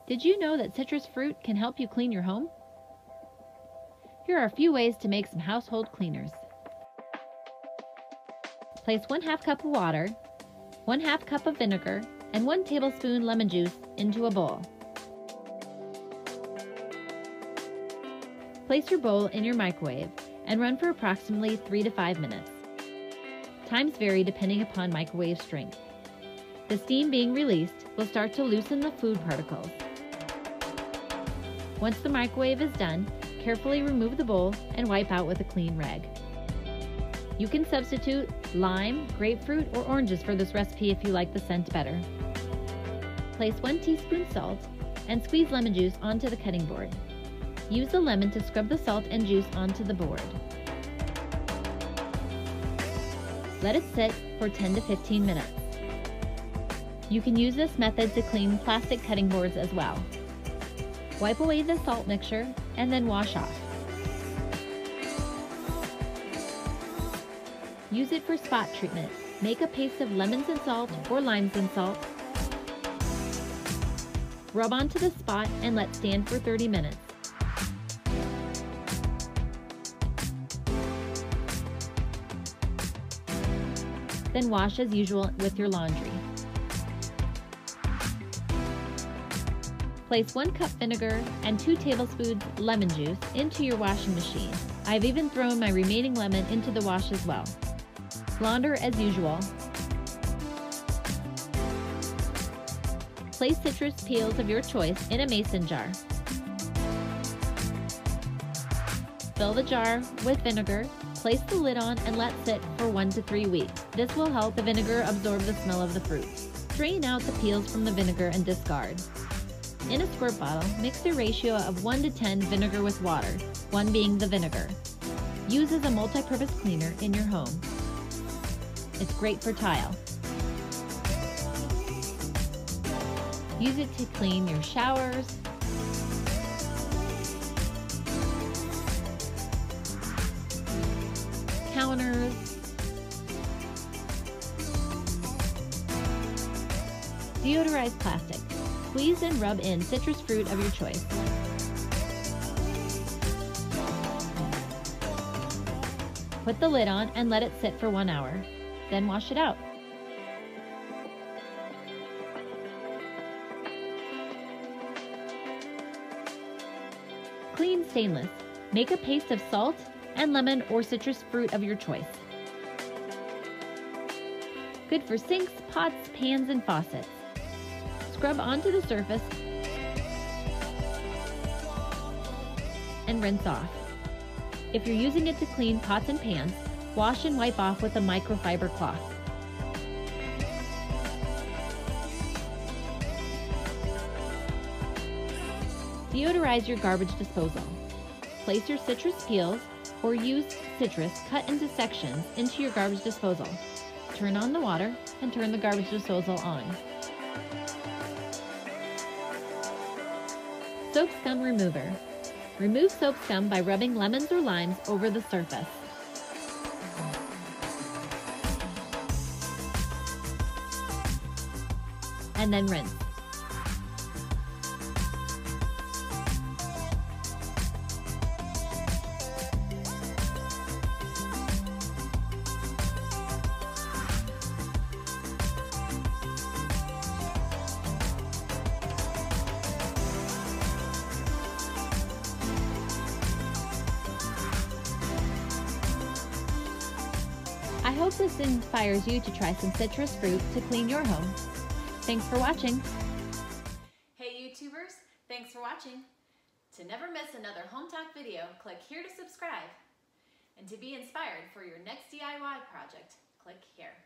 Did you know that citrus fruit can help you clean your home? Here are a few ways to make some household cleaners. Place 1/2 cup of water, 1/2 cup of vinegar, and 1 tablespoon lemon juice into a bowl. Place your bowl in your microwave and run for approximately 3 to 5 minutes. Times vary depending upon microwave strength. The steam being released will start to loosen the food particles. Once the microwave is done, carefully remove the bowl and wipe out with a clean rag. You can substitute lime, grapefruit, or oranges for this recipe if you like the scent better. Place 1 teaspoon salt and squeeze lemon juice onto the cutting board. Use the lemon to scrub the salt and juice onto the board. Let it sit for 10 to 15 minutes. You can use this method to clean plastic cutting boards as well. Wipe away the salt mixture and then wash off. Use it for spot treatment. Make a paste of lemons and salt or limes and salt. Rub onto the spot and let stand for 30 minutes. Then wash as usual with your laundry. Place 1 cup vinegar and 2 tablespoons lemon juice into your washing machine. I've even thrown my remaining lemon into the wash as well. Launder as usual. Place citrus peels of your choice in a mason jar. Fill the jar with vinegar, place the lid on and let sit for 1 to 3 weeks. This will help the vinegar absorb the smell of the fruit. Drain out the peels from the vinegar and discard. In a squirt bottle, mix a ratio of 1 to 10 vinegar with water, 1 being the vinegar. Use as a multi-purpose cleaner in your home. It's great for tile. Use it to clean your showers, counters, deodorize plastic. Squeeze and rub in citrus fruit of your choice. Put the lid on and let it sit for 1 hour. Then wash it out. Clean stainless. Make a paste of salt and lemon or citrus fruit of your choice. Good for sinks, pots, pans, and faucets. Scrub onto the surface and rinse off. If you're using it to clean pots and pans, wash and wipe off with a microfiber cloth. Deodorize your garbage disposal. Place your citrus peels or used citrus cut into sections into your garbage disposal. Turn on the water and turn the garbage disposal on. Soap scum remover. Remove soap scum by rubbing lemons or limes over the surface. And then rinse. I hope this inspires you to try some citrus fruit to clean your home. Thanks for watching. Hey YouTubers, thanks for watching. To never miss another Hometalk video, click here to subscribe. And to be inspired for your next DIY project, click here.